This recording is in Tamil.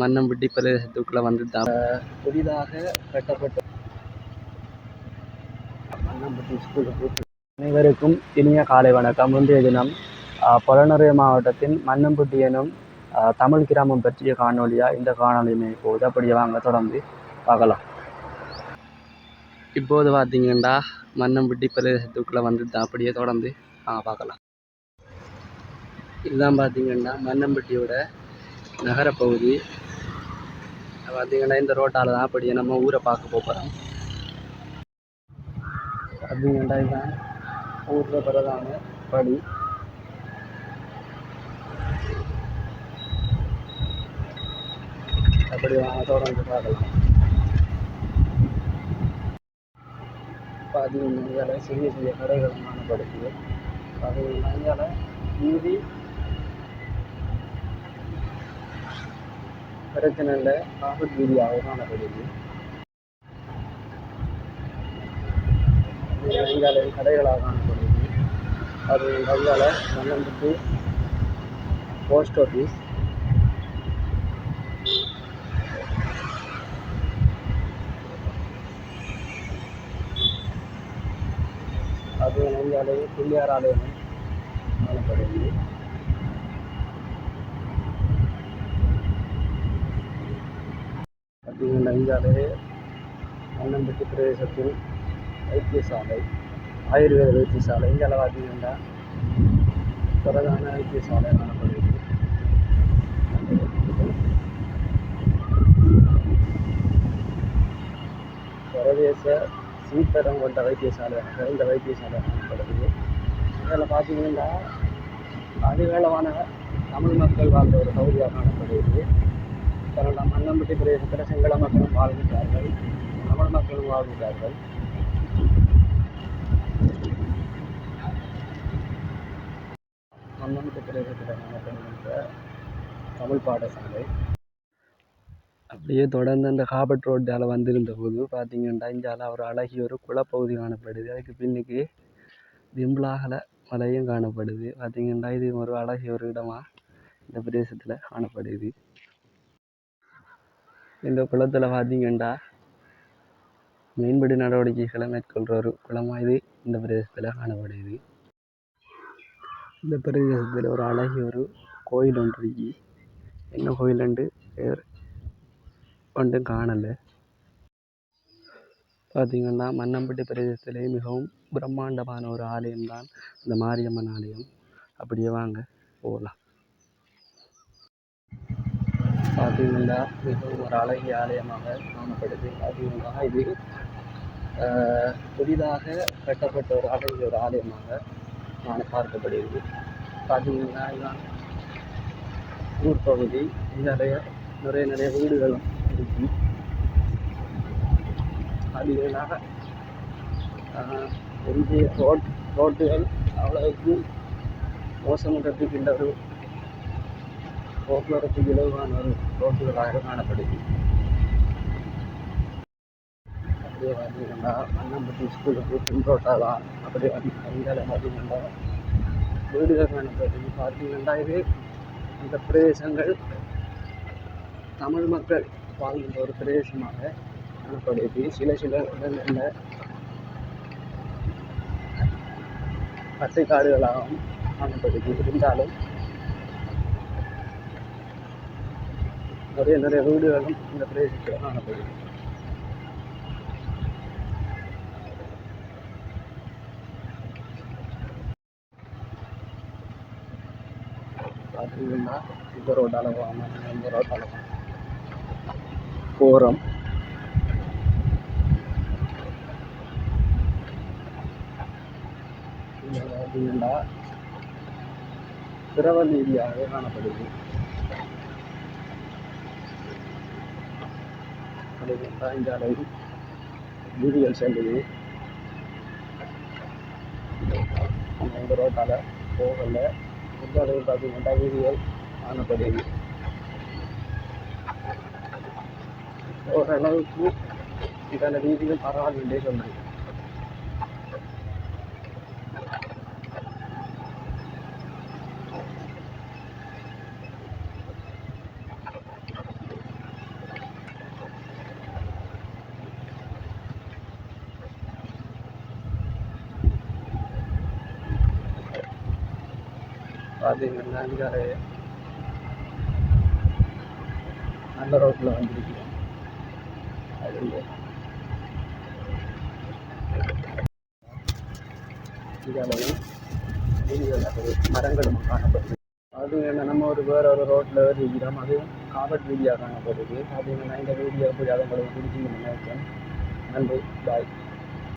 மன்னம்பட்டி பிரதேசத்துக்குள்ளே வந்து புதிதாக கட்டப்பட்ட மன்னம்பட்டி ஸ்கூலுக்கு அனைவருக்கும் இனிய காலை வணக்கம். இன்றைய தினம் பொலனறுவை மாவட்டத்தின் மன்னம்பட்டி எனும் தமிழ் கிராமம் பற்றிய காணொலியாக இந்த காணொலியுமே இப்போது அப்படியே வாங்க தொடர்ந்து பார்க்கலாம். இப்போது பார்த்தீங்கன்னா மன்னம்பட்டி பிரதேசத்துக்குள்ளே வந்து அப்படியே தொடர்ந்து பார்க்கலாம். இதுதான் பார்த்தீங்கன்னா மன்னம்பட்டியோட நகரப்பகுதி. பார்த்தீங்கன்னா இந்த ரோட்டால் தான் அப்படியே நம்ம ஊரை பார்க்க போகிறோம். பார்த்தீங்கன்னா இதுதான் ஊரில் பிரதான படி. அப்படி தொடர்ந்து பார்க்கலாம். பார்த்தீங்கன்னா இதில் சிறிய சிறிய கடைகள் காணப்படுது. பார்த்தீங்கன்னா இதில் வீதி பிரச்சனை இல்லை, காப்பீட்டு வீதியாக காணப்படுது. இங்கால கடைகளாக காணப்படுது. அது அங்கால மன்னம்பட்டி போஸ்ட் ஆஃபீஸ். அது இங்காலே பிள்ளையார் ஆலயம் காணப்படுது. பார்த்தீங்கன்னா இங்காலே மன்னம்பட்டி பிரதேசத்தில் வைத்தியசாலை, ஆயுர்வேத வைத்தியசாலை. இங்கே பார்த்தீங்கன்னா பிரதான வைத்தியசாலை காணப்படுது. சர்வதேச சீத்தரம் கொண்ட வைத்தியசாலையாக இந்த வைத்தியசாலை காணப்படுது. இதில் பார்த்தீங்கன்னா அதிகளவான தமிழ் மக்கள் வாழ்ந்த ஒரு பகுதியாக காணப்படுது. காரணம் மன்னம்பட்டி பிரதேசத்தில் சிங்கள மக்களும் வாழ்கிறார்கள், தமிழ் மக்களும் வாழ்கிறார்கள். மன்னம்பட்டி பிரதேசத்தில் காணப்படுகின்ற தமிழ் பாடசாலை. அப்படியே தொடர்ந்து அந்த காபட் ரோட்டால் வந்திருந்த போது பார்த்தீங்கன்னா இங்கால ஒரு அழகிய ஒரு குளப்பகுதி காணப்படுது. அதுக்கு பின்னுக்கு திம்பலாகல மலையும் காணப்படுது. பார்த்தீங்கன்னா இது ஒரு அழகிய ஒரு இடமா இந்த பிரதேசத்தில் காணப்படுது. இந்த குளத்தில் பார்த்தீங்கன்னா மீன்பிடி நடவடிக்கைகளை மேற்கொள்கிற ஒரு குளமாக இது இந்த பிரதேசத்தில் காணப்படுது. இந்த பிரதேசத்தில் ஒரு அழகிய ஒரு கோயில் ஒன்று இருக்கு. என்ன கோயிலுண்டு பேர் ஒன்றும் காணலை. பார்த்தீங்கன்னா மன்னம்பட்டி பிரதேசத்திலே மிகவும் பிரம்மாண்டமான ஒரு ஆலயம்தான் இந்த மாரியம்மன் ஆலயம். அப்படியே வாங்க போகலாம். பார்த்தீங்கன்னா மிகவும் ஒரு அழகிய ஆலயமாக காணப்படுது. பார்த்தீங்கன்னா இது புதிதாக கட்டப்பட்ட ஒரு அழகிய ஒரு ஆலயமாக நான் பார்க்கப்படுகிறது. பார்த்தீங்கன்னா இதுதான் ஊர் பகுதி. நிறைய வீடுகளும் இருக்கு. அதிகமாக எங்கே ரோட்டுகள் அவ்வளவுக்கு மோசமற்றத்துக்கின்ற ஒரு போக்குவரத்து இலவான ஒரு ரோட்டுகளாக காணப்படுது. அப்படியே பார்த்தீங்கன்னா மன்னம்பட்டி ஸ்கூலுக்கு பின்போட்டாலாம் அப்படியே அங்கே பார்த்தீங்கன்னா வீடுகள் காணப்படுது. பார்த்தீங்கன்னா இது இந்த பிரதேசங்கள் தமிழ் மக்கள் வாழ்கின்ற ஒரு பிரதேசமாக காணப்படுது. சில இடங்களில் பச்சை காடுகளாகவும் காணப்படுது. இருந்தாலும் நிறைய வீடுகளும் இந்த பிரதேசத்தில் காணப்படுது. பார்த்தீங்கன்னா இந்த ரோட்டால் இந்த ரோட்டால் போகிறோம். பார்த்தீங்கன்னா திரவ நீதியாக காணப்படுது. இந்த அளவில் வீதிகள் செல்லுது. இந்த ரோட்டால் போகலை. இந்த அளவில் பார்த்தீங்கன்னா வீதிகள் காணப்படுது. ஓரளவுக்கு இதான வீதிகள் பரவாயில்லை சொல்றேன். பார்த்தீங்கன்னா இங்கே நல்ல ரோட்டில் வந்துருக்கோம். அது இந்தியாவிலையும் மரங்களும் காணப்படுது. அது என்ன நம்ம வேற ஒரு ரோட்டில் இருக்கிறோம். அது காவட் வீதியாக காணப்படுது. பார்த்தீங்கன்னா இந்த வீடியோ போய் அதை உங்களுக்கு பிடிச்சிங்கன்னு நினைக்கிறேன். நன்றி, பாய்.